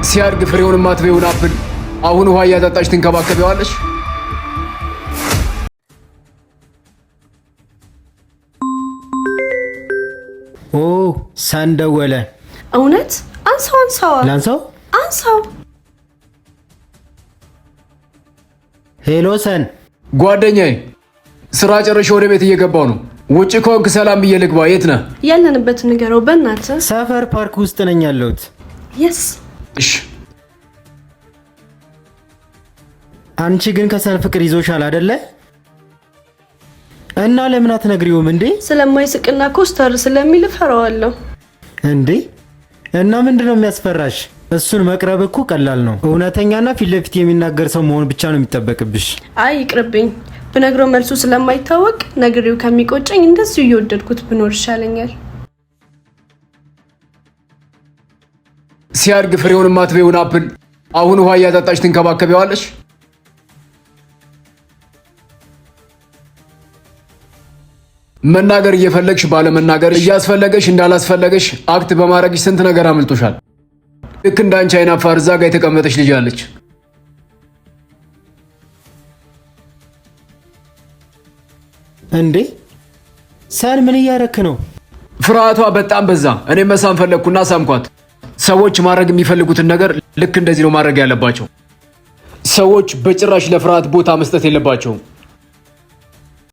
ሲያድግ ፍሬውን ማትበይውን አፕል አሁን ውሃ እያጠጣች ትንከባከቢዋለሽ? ኦ ሰን ደወለ። እውነት? አንሳው። አንሳው። ሄሎ ሰን። ጓደኛዬ ስራ ጨርሼ ወደ ቤት እየገባው ነው። ውጭ ከሆንክ ሰላም ብዬ ልግባ። የት ነህ? ያለንበት ንገረው በእናትህ። ሰፈር ፓርክ ውስጥ ነኝ ያለሁት። የስ እሺ። አንቺ ግን ከሰን ፍቅር ይዞሻል አይደለ? እና ለምን አትነግሪውም እንዴ? ስለማይስቅና ኮስተር ስለሚል ፈራዋለሁ። እንዴ እና ምንድነው የሚያስፈራሽ? እሱን መቅረብ እኮ ቀላል ነው። እውነተኛና ፊት ለፊት የሚናገር ሰው መሆን ብቻ ነው የሚጠበቅብሽ። አይ ይቅርብኝ። ብነግረው መልሱ ስለማይታወቅ ነግሬው ከሚቆጨኝ እንደዚሁ እየወደድኩት ብኖር ይሻለኛል። ሲያድግ ፍሬውን ማትበይውን አፕል አሁን ውሃ እያጠጣች ትንከባከቢዋለሽ? መናገር እየፈለግሽ ባለመናገር፣ እያስፈለገሽ እንዳላስፈለገሽ አክት በማድረግሽ ስንት ነገር አምልጦሻል። ልክ እንዳንቺ አይን አፋር እዛ ጋር የተቀመጠች ልጅ አለች። እንዴ ሰን ምን እያረክ ነው? ፍርሃቷ በጣም በዛ። እኔ መሳም ፈለግኩና ሳምኳት። ሰዎች ማድረግ የሚፈልጉትን ነገር ልክ እንደዚህ ነው ማድረግ ያለባቸው። ሰዎች በጭራሽ ለፍርሃት ቦታ መስጠት የለባቸውም።